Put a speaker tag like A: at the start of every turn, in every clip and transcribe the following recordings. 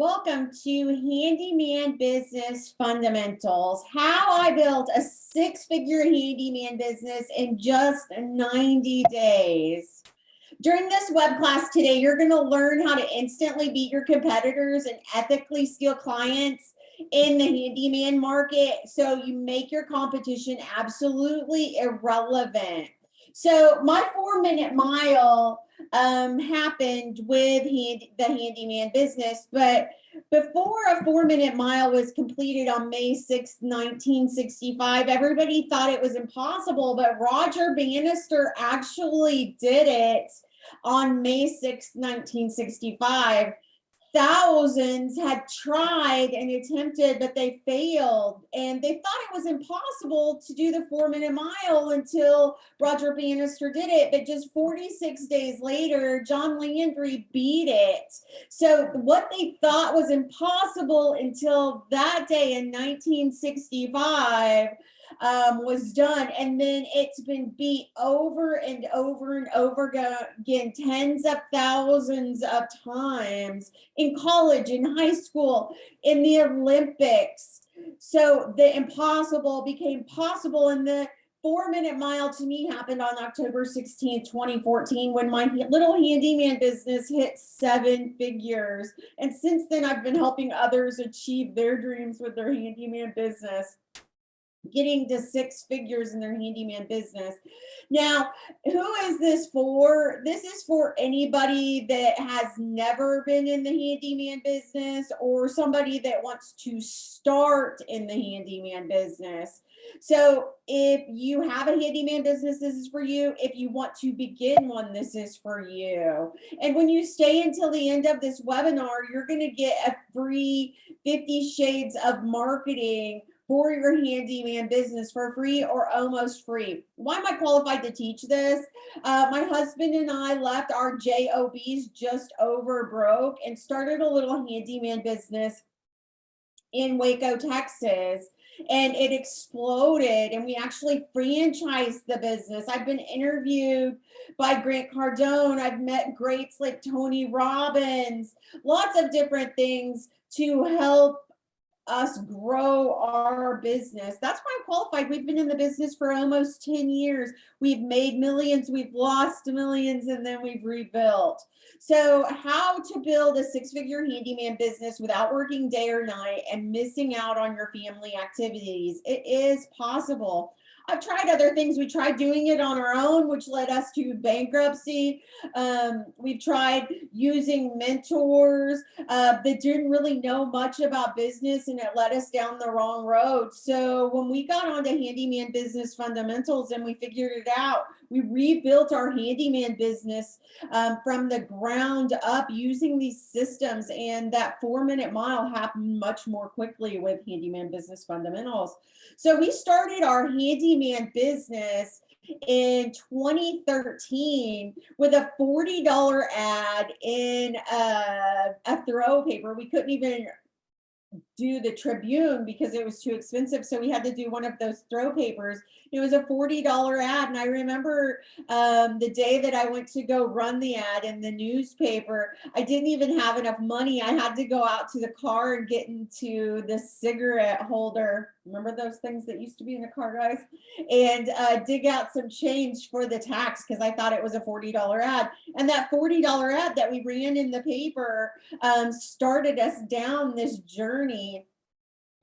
A: Welcome to Handyman Business Fundamentals, how I built a six-figure handyman business in just 90 days. During this web class today, you're going to learn how to instantly beat your competitors and ethically steal clients in the handyman market so you make your competition absolutely irrelevant. So my 4-minute mile happened with the handyman business, but before a 4-minute mile was completed on May 6, 1965, everybody thought it was impossible, but Roger Bannister actually did it on May 6, 1965. Thousands had tried and attempted, but they failed. And they thought it was impossible to do the 4-minute mile until Roger Bannister did it. But just 46 days later, John Landry beat it. So what they thought was impossible until that day in 1965 was done, and then it's been beat over and over and over again, tens of thousands of times in college, in high school, in the Olympics. So the impossible became possible, and the 4-minute mile to me happened on October 16, 2014, when my little handyman business hit 7 figures. And since then, I've been helping others achieve their dreams with their handyman business, getting to 6 figures in their handyman business. Now, who is this for? This is for anybody that has never been in the handyman business or somebody that wants to start in the handyman business. So if you have a handyman business, this is for you. If you want to begin one, this is for you. And when you stay until the end of this webinar, you're going to get a free 50 Shades of Marketing for your handyman business for free or almost free. Why am I qualified to teach this? My husband and I left our jobs just over broke and started a little handyman business in Waco, Texas, and it exploded, and we actually franchised the business. I've been interviewed by Grant Cardone. I've met greats like Tony Robbins, lots of different things to help us grow our business. That's why I'm qualified. We've been in the business for almost 10 years. We've made millions, we've lost millions, and then we've rebuilt. So how to build a 6-figure handyman business without working day or night and missing out on your family activities. It is possible. I've tried other things. We tried doing it on our own, which led us to bankruptcy. We've tried using mentors that didn't really know much about business, and it led us down the wrong road. So when we got onto Handyman Business Fundamentals and we figured it out, we rebuilt our handyman business from the ground up using these systems, and that 4-minute mile happened much more quickly with Handyman Business Fundamentals. So we started our handyman business in 2013 with a $40 ad in a throw paper. We couldn't even do the Tribune because it was too expensive, so we had to do one of those throw papers. It was a $40 ad, and I remember the day that I went to go run the ad in the newspaper, I didn't even have enough money. I had to go out to the car and get into the cigarette holder. Remember those things that used to be in the car, guys? And dig out some change for the tax because I thought it was a $40 ad. And that $40 ad that we ran in the paper started us down this journey.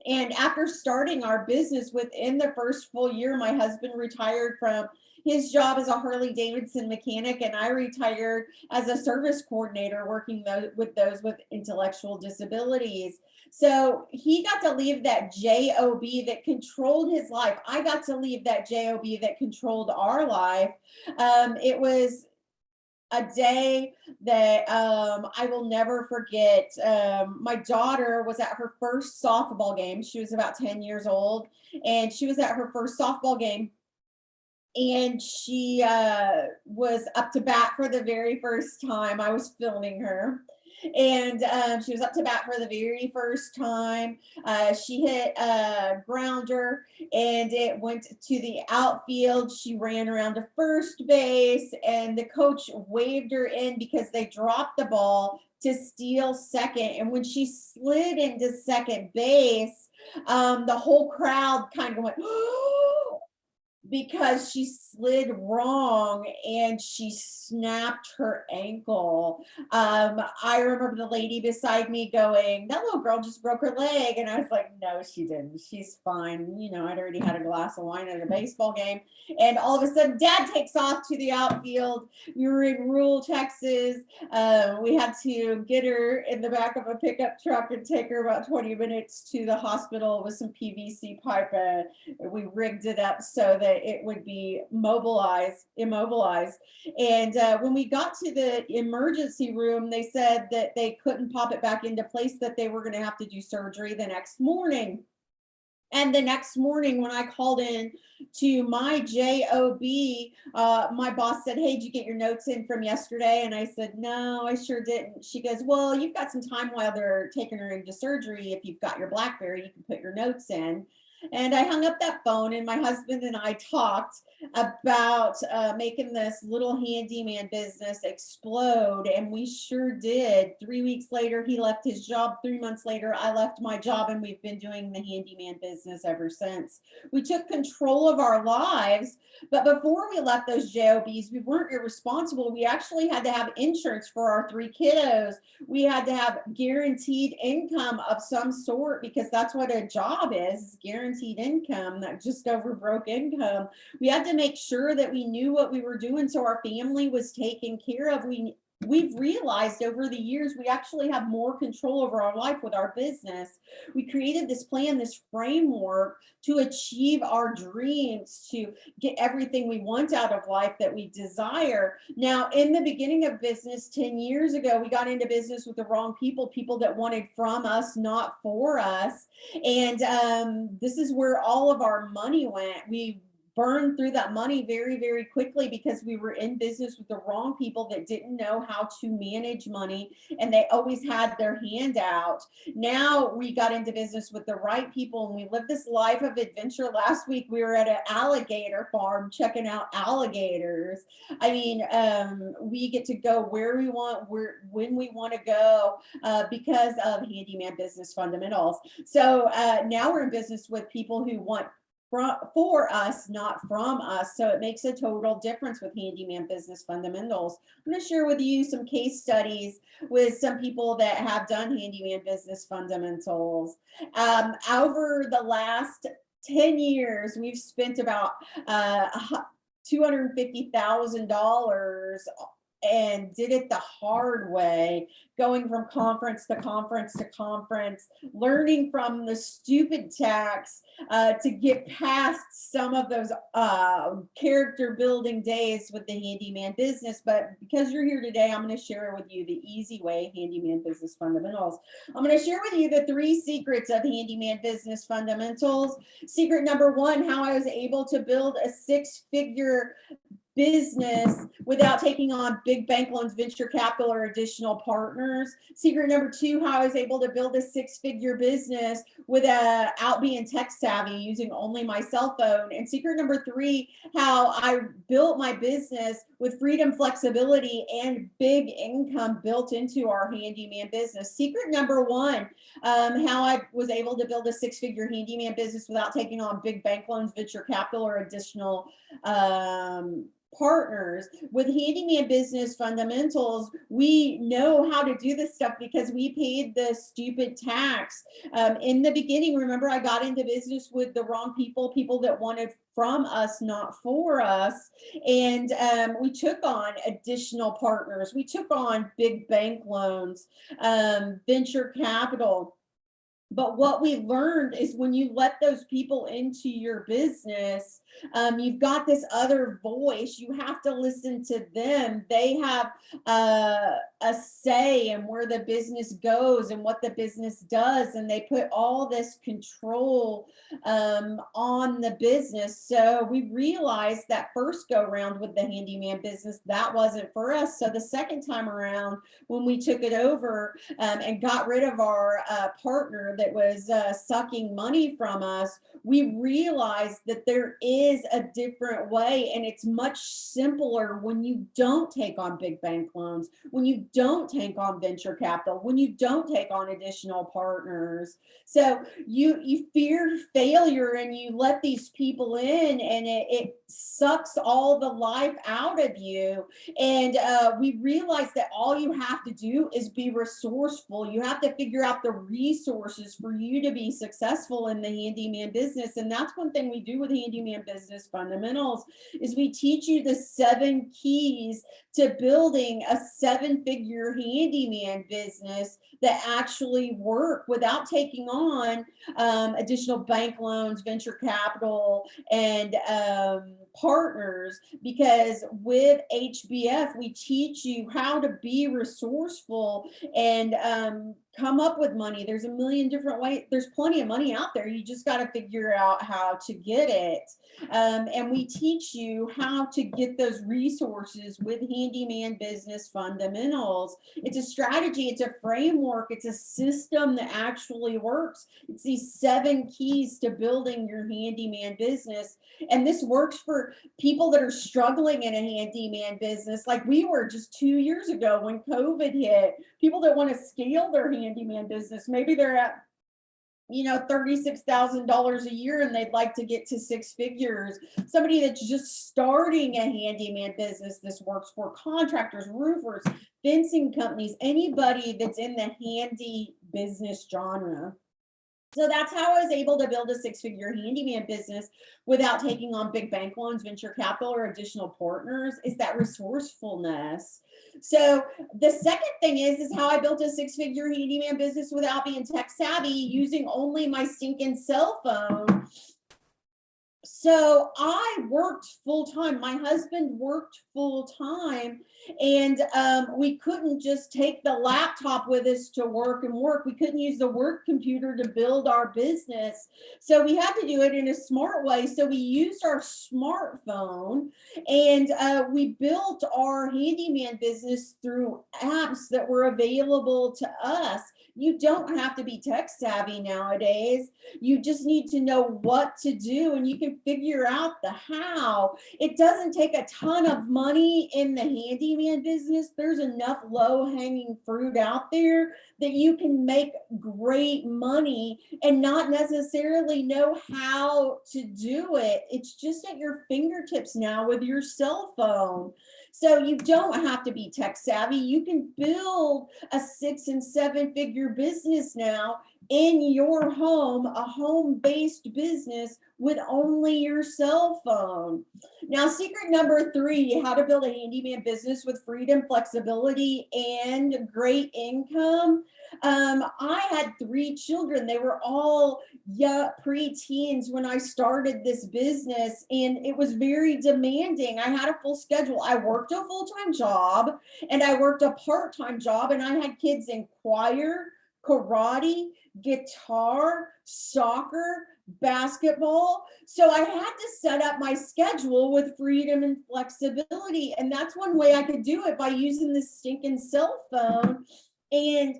A: And after starting our business, within the first full year, my husband retired from his job as a Harley Davidson mechanic, and I retired as a service coordinator working with those with intellectual disabilities. So he got to leave that job that controlled his life. I got to leave that job that controlled our life. It was a day that I will never forget. My daughter was at her first softball game. She was about 10 years old, and she was at her first softball game, and she was up to bat for the very first time. I was filming her. And she was up to bat for the very first time. She hit a grounder and it went to the outfield. She ran around to first base and the coach waved her in because they dropped the ball to steal second. And when she slid into second base, the whole crowd kind of went, because she slid wrong and she snapped her ankle. I remember the lady beside me going, "That little girl just broke her leg." And I was like, "No, she didn't. She's fine." You know, I'd already had a glass of wine at a baseball game. And all of a sudden, Dad takes off to the outfield. We were in rural Texas. We had to get her in the back of a pickup truck and take her about 20 minutes to the hospital with some PVC pipe. We rigged it up so that it would be immobilized. And when we got to the emergency room, they said that they couldn't pop it back into place, that they were going to have to do surgery the next morning. And the next morning, when I called in to my job, my boss said, "Hey, did you get your notes in from yesterday?" And I said, "No, I sure didn't." She goes, "Well, you've got some time while they're taking her into surgery. If you've got your BlackBerry, you can put your notes in." And I hung up that phone, and my husband and I talked about making this little handyman business explode. And we sure did. 3 weeks later, he left his job. 3 months later, I left my job, and we've been doing the handyman business ever since. We took control of our lives, but before we left those jobs, we weren't irresponsible. We actually had to have insurance for our 3 kiddos. We had to have guaranteed income of some sort, because that's what a job is, guaranteed income, not just over broke income. We had to make sure that we knew what we were doing so our family was taken care of. We've realized over the years we actually have more control over our life with our business. We created this plan, this framework to achieve our dreams, to get everything we want out of life that we desire. Now, in the beginning of business 10 years ago, we got into business with the wrong people that wanted from us, not for us. And this is where all of our money went. We burned through that money very, very quickly because we were in business with the wrong people that didn't know how to manage money, and they always had their hand out. Now we got into business with the right people, and we lived this life of adventure. Last week we were at an alligator farm checking out alligators. I mean, we get to go where we want, when we want to go, because of Handyman Business Fundamentals. So now we're in business with people who want for us, not from us. So it makes a total difference with Handyman Business Fundamentals. I'm going to share with you some case studies with some people that have done Handyman Business Fundamentals. Over the last 10 years, we've spent about $250,000 and did it the hard way, going from conference to conference to conference, learning from the stupid tax to get past some of those character building days with the handyman business. But because you're here today, I'm going to share with you the easy way, Handyman Business Fundamentals. I'm going to share with you the 3 secrets of Handyman Business Fundamentals. Secret number 1, how I was able to build a 6-figure business without taking on big bank loans, venture capital, or additional partners. Secret number 2, how I was able to build a 6-figure business without being tech savvy, using only my cell phone. And secret number 3, how I built my business with freedom, flexibility, and big income built into our handyman business. Secret number 1, how I was able to build a 6-figure handyman business without taking on big bank loans, venture capital, or additional partners. With Handyman Business Fundamentals, we know how to do this stuff because we paid the stupid tax. In the beginning, remember, I got into business with the wrong people that wanted from us, not for us. And we took on additional partners. We took on big bank loans, venture capital. But what we learned is when you let those people into your business, you've got this other voice. You have to listen to them. They have a say in where the business goes and what the business does. And they put all this control on the business. So we realized that first go round with the handyman business, that wasn't for us. So the second time around, when we took it over and got rid of our partner that was sucking money from us, we realized that there is a different way, and it's much simpler when you don't take on big bank loans, when you don't take on venture capital, when you don't take on additional partners. So you fear failure and you let these people in, and it sucks all the life out of you. And we realized that all you have to do is be resourceful. You have to figure out the resources for you to be successful in the handyman business. And that's one thing we do with Handyman Business Fundamentals is we teach you the 7 keys to building a 7-figure handyman business that actually work without taking on additional bank loans, venture capital, and partners. Because with HBF, we teach you how to be resourceful and come up with money. There's a million different ways. There's plenty of money out there. You just got to figure out how to get it. And we teach you how to get those resources with Handyman Business Fundamentals. It's a strategy, it's a framework, it's a system that actually works. It's these 7 keys to building your handyman business. And this works for people that are struggling in a handyman business, like we were just 2 years ago when COVID hit. People that want to scale their handyman business, maybe they're at $36,000 a year and they'd like to get to 6 figures. Somebody that's just starting a handyman business, this works for contractors, roofers, fencing companies, anybody that's in the handy business genre. So that's how I was able to build a 6-figure handyman business without taking on big bank loans, venture capital, or additional partners, is that resourcefulness. So the second thing is how I built a 6-figure handyman business without being tech savvy, using only my stinking cell phone. So I worked full time. My husband worked full time, and we couldn't just take the laptop with us to work and work. We couldn't use the work computer to build our business. So we had to do it in a smart way. So we used our smartphone, and we built our handyman business through apps that were available to us. You don't have to be tech savvy nowadays. You just need to know what to do, and you can figure out the how. It doesn't take a ton of money in the handyman business. There's enough low-hanging fruit out there that you can make great money and not necessarily know how to do it. It's just at your fingertips now with your cell phone. So you don't have to be tech savvy. You can build a 6 and 7-figure business now in your home, a home-based business with only your cell phone. Now, secret number 3, how to build a handyman business with freedom, flexibility, and great income. I had 3 children. They were all pre-teens when I started this business, and it was very demanding. I had a full schedule. I worked a full-time job and I worked a part-time job, and I had kids in choir, karate, guitar, soccer, basketball. So I had to set up my schedule with freedom and flexibility. And that's one way I could do it, by using this stinking cell phone and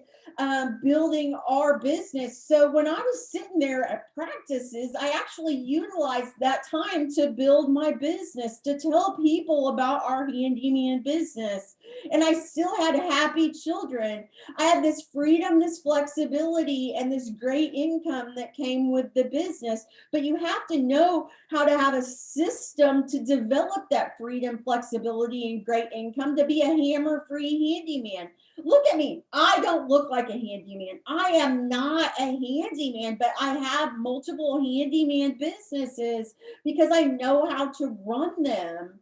A: building our business. So when I was sitting there at practices, I actually utilized that time to build my business, to tell people about our handyman business. And I still had happy children. I had this freedom, this flexibility, and this great income that came with the business. But you have to know how to have a system to develop that freedom, flexibility, and great income to be a hammer-free handyman. Look at me. I don't look like a handyman. I am not a handyman, but I have multiple handyman businesses because I know how to run them.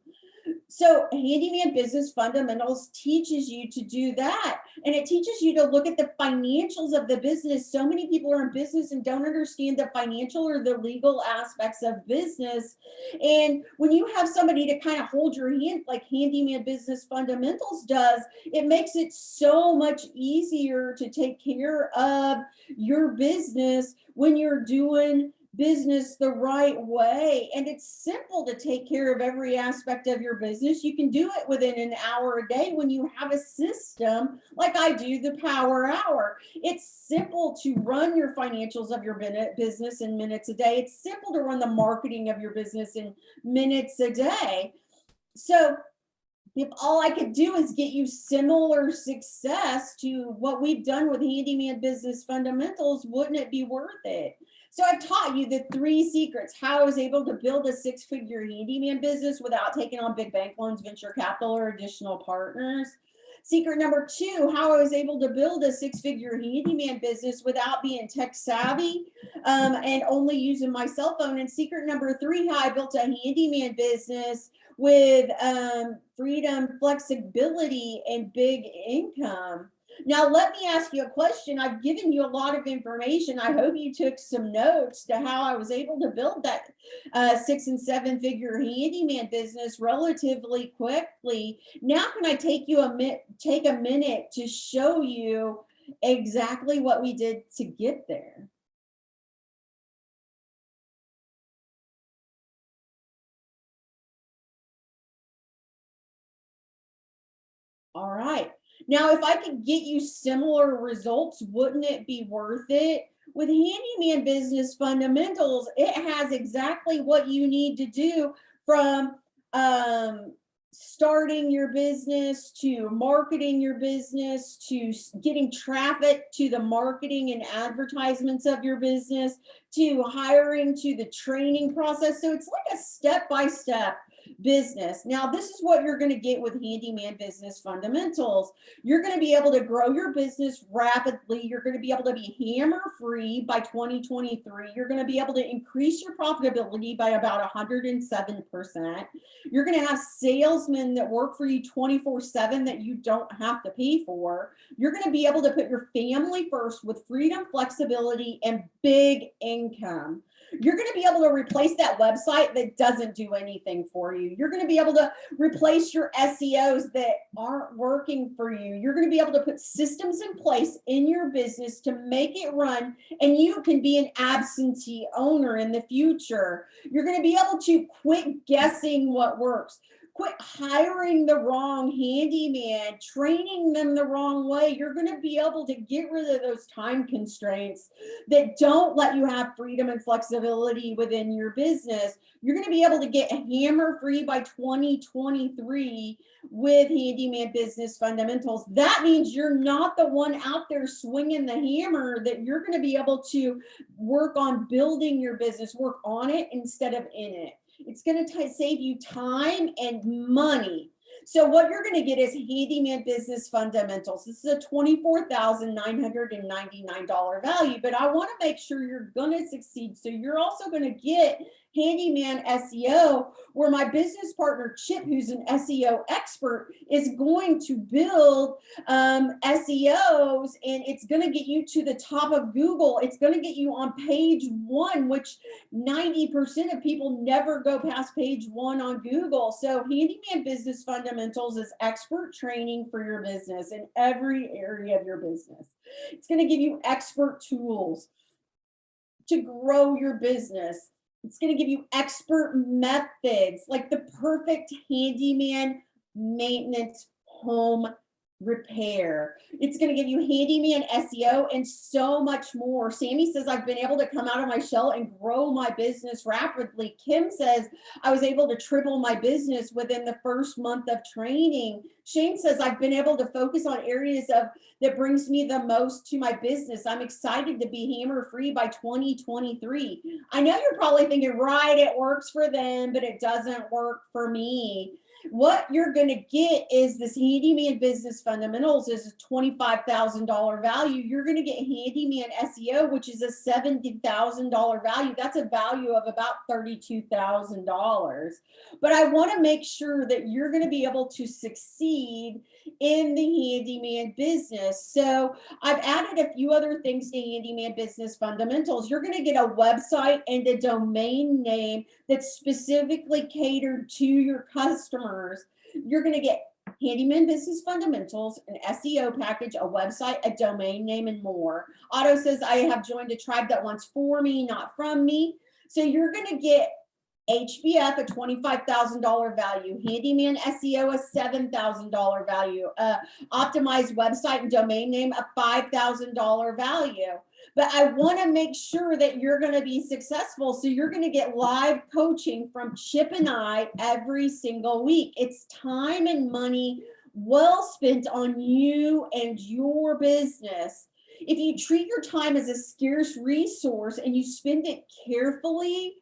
A: So Handyman Business Fundamentals teaches you to do that. And it teaches you to look at the financials of the business. So many people are in business and don't understand the financial or the legal aspects of business. And when you have somebody to kind of hold your hand, like Handyman Business Fundamentals does, it makes it so much easier to take care of your business when you're doing business the right way. And it's simple to take care of every aspect of your business. You can do it within an hour a day when you have a system like I do the Power Hour. It's simple to run your financials of your business in minutes a day. It's simple to run the marketing of your business in minutes a day. So if all I could do is get you similar success to what we've done with Handyman Business Fundamentals, wouldn't it be worth it? So I've taught you the 3 secrets, how I was able to build a 6-figure handyman business without taking on big bank loans, venture capital, or additional partners. Secret number 2, how I was able to build a 6-figure handyman business without being tech savvy and only using my cell phone. And secret number 3, how I built a handyman business with freedom, flexibility, and big income. Now, let me ask you a question. I've given you a lot of information. I hope you took some notes to how I was able to build that 6 and 7-figure handyman business relatively quickly. Now, can I take a minute to show you exactly what we did to get there? All right. Now, if I could get you similar results, wouldn't it be worth it? With Handyman Business Fundamentals, it has exactly what you need to do from starting your business to marketing your business to getting traffic to the marketing and advertisements of your business to hiring to the training process. So it's like a step-by-step business. Now, this is what you're going to get with Handyman Business Fundamentals. You're going to be able to grow your business rapidly. You're going to be able to be hammer free by 2023. You're going to be able to increase your profitability by about 107%. You're going to have salesmen that work for you 24/7 that you don't have to pay for. You're going to be able to put your family first with freedom, flexibility, and big income. You're going to be able to replace that website that doesn't do anything for you. You're going to be able to replace your SEOs that aren't working for you. You're going to be able to put systems in place in your business to make it run, and you can be an absentee owner in the future. You're going to be able to quit guessing what works. Quit hiring the wrong handyman, training them the wrong way. You're going to be able to get rid of those time constraints that don't let you have freedom and flexibility within your business. You're going to be able to get hammer free by 2023 with Handyman Business Fundamentals. That means you're not the one out there swinging the hammer, that you're going to be able to work on building your business, work on it instead of in it. It's going to save you time and money. So what you're going to get is Handyman Business Fundamentals. This is a $24,999 value, but I want to make sure you're going to succeed. So you're also going to get Handyman SEO, where my business partner, Chip, who's an SEO expert, is going to build SEOs, and it's going to get you to the top of Google. It's going to get you on page 1, which 90% of people never go past page 1 on Google. So Handyman Business Fundamentals is expert training for your business in every area of your business. It's going to give you expert tools to grow your business. It's going to give you expert methods, like the perfect handyman maintenance home repair. It's going to give you handyman SEO and so much more. Sammy says, I've been able to come out of my shell and grow my business rapidly. Kim says, I was able to triple my business within the first month of training. Shane says, I've been able to focus on areas that brings me the most to my business. I'm excited to be hammer free by 2023. I know you're probably thinking, right, it works for them, but it doesn't work for me. What you're going to get is this Handyman Business Fundamentals is a $25,000 value. You're going to get Handyman SEO, which is a $70,000 value. That's a value of about $32,000. But I want to make sure that you're going to be able to succeed in the handyman business. So I've added a few other things to Handyman Business Fundamentals. You're going to get a website and a domain name that's specifically catered to your customers. You're going to get Handyman Business Fundamentals, an SEO package, a website, a domain name, and more. Otto says, I have joined a tribe that wants for me, not from me. So you're going to get HBF a $25,000 value, Handyman SEO a $7,000 value, optimized website and domain name a $5,000 value. But I want to make sure that you're going to be successful. So you're going to get live coaching from Chip and I every single week. It's time and money well spent on you and your business. If you treat your time as a scarce resource and you spend it carefully,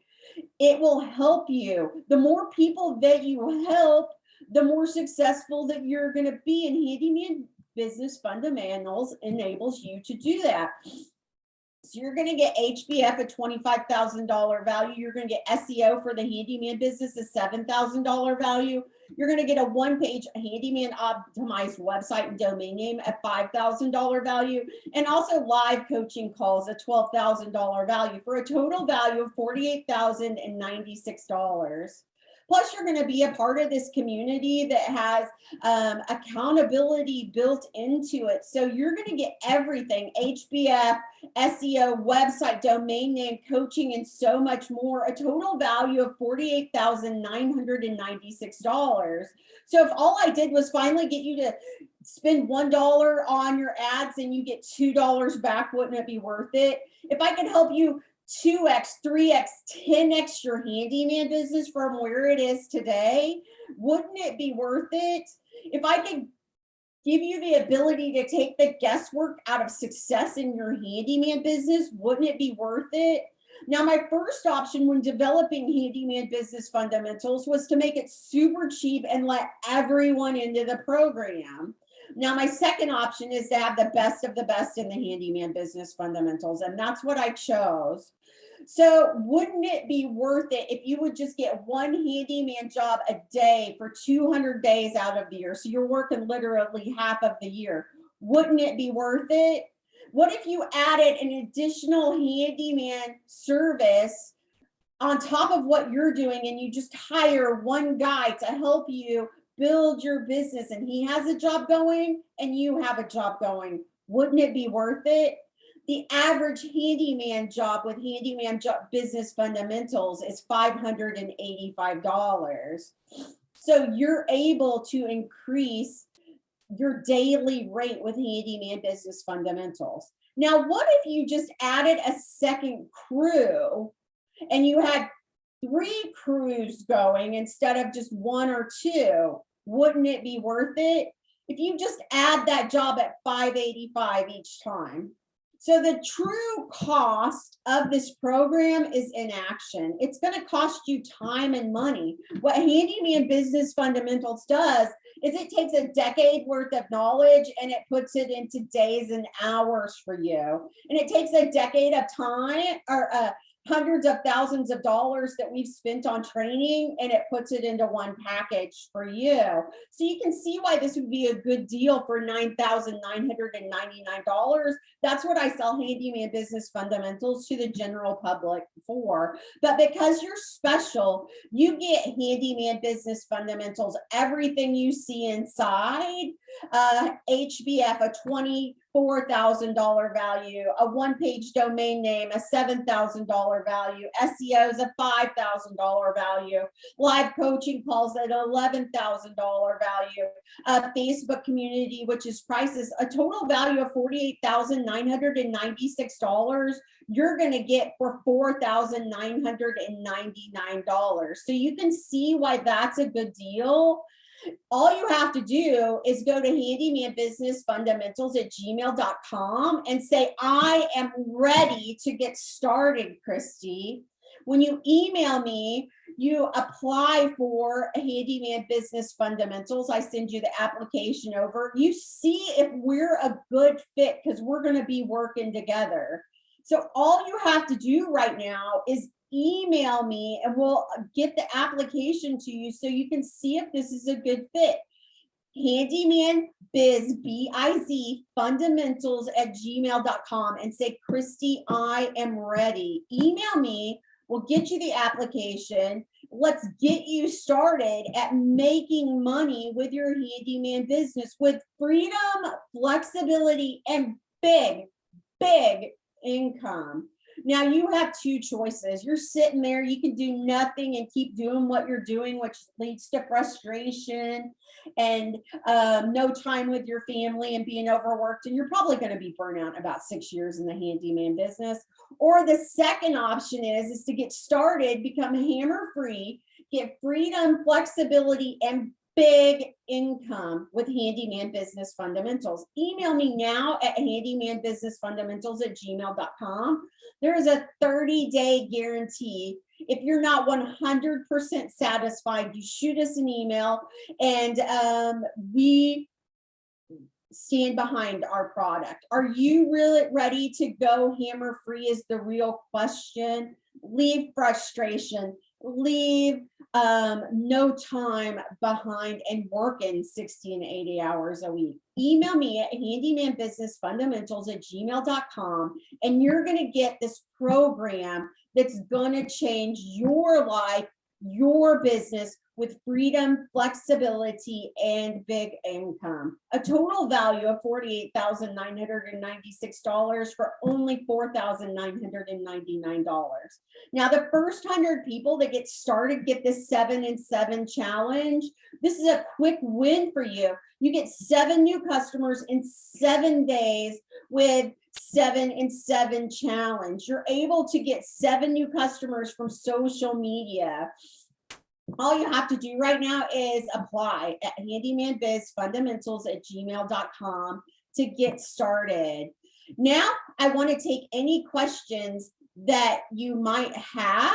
A: it will help you. The more people that you help, the more successful that you're going to be. And Handyman Business Fundamentals enables you to do that. So you're going to get HBF a $25,000 value. You're going to get SEO for the handyman business a $7,000 value. You're going to get a one-page handyman optimized website and domain name at $5,000 value, and also live coaching calls at $12,000 value, for a total value of $48,096. Plus, you're going to be a part of this community that has accountability built into it. So you're going to get everything: HBF, SEO, website, domain name, coaching, and so much more. A total value of $48,996. So if all I did was finally get you to spend $1 on your ads and you get $2 back, wouldn't it be worth it? If I could help you 2x, 3x, 10x your handyman business from where it is today, wouldn't it be worth it? If I could give you the ability to take the guesswork out of success in your handyman business, wouldn't it be worth it? Now, my first option when developing Handyman Business Fundamentals was to make it super cheap and let everyone into the program. Now, my second option is to have the best of the best in the Handyman Business Fundamentals, and that's what I chose. So wouldn't it be worth it if you would just get one handyman job a day for 200 days out of the year? So you're working literally half of the year. Wouldn't it be worth it? What if you added an additional handyman service on top of what you're doing, and you just hire one guy to help you build your business, and he has a job going and you have a job going? Wouldn't it be worth it? The average handyman job with Handyman Business Fundamentals is $585. So you're able to increase your daily rate with Handyman Business Fundamentals. Now, what if you just added a second crew and you had 3 crews going instead of just 1 or 2? Wouldn't it be worth it? If you just add that job at $585 each time. So the true cost of this program is inaction. It's going to cost you time and money. What Handyman Business Fundamentals does is it takes a decade worth of knowledge and it puts it into days and hours for you. And it takes a decade of time, or hundreds of thousands of dollars that we've spent on training, and it puts it into one package for you. So you can see why this would be a good deal for $9,999. That's what I sell Handyman Business Fundamentals to the general public for. But because you're special, you get Handyman Business Fundamentals, everything you see inside, HBF, a $24,000 value, a one-page domain name, a $7,000 value, SEO is a $5,000 value, live coaching calls at $11,000 value, a Facebook community, which is priceless, a total value of $48,996. You're going to get for $4,999. So you can see why that's a good deal. All you have to do is go to handymanbusinessfundamentals@gmail.com and say, I am ready to get started, Christy. When you email me, you apply for Handyman Business Fundamentals. I send you the application over. You see if we're a good fit, because we're going to be working together. So all you have to do right now is email me and we'll get the application to you so you can see if this is a good fit. Handyman Biz, B-I-Z, fundamentals@gmail.com, and say, Christy, I am ready. Email me. We'll get you the application. Let's get you started at making money with your handyman business with freedom, flexibility, and big income. Now you have two choices. You're sitting there, you can do nothing and keep doing what you're doing, which leads to frustration and no time with your family and being overworked. And you're probably going to be burnt out in about 6 years in the handyman business. Or the second option is to get started, become hammer free, get freedom, flexibility, and big income with Handyman Business Fundamentals. Email me now at handymanbusinessfundamentals@gmail.com. There is a 30-day guarantee. If you're not 100% satisfied, you shoot us an email, and we stand behind our product. Are you really ready to go hammer free is the real question. Leave frustration, leave no time behind, and working 60 and 80 hours a week. Email me at handymanbusinessfundamentals@gmail.com, and you're going to get this program that's going to change your life, your business, with freedom, flexibility, and big income. A total value of $48,996 for only $4,999. Now, the first 100 people that get started get this 7 in 7 challenge. This is a quick win for you. You get 7 new customers in 7 days with 7 in 7 challenge. You're able to get 7 new customers from social media. All you have to do right now is apply at handymanbizfundamentals@gmail.com to get started. Now, I want to take any questions that you might have.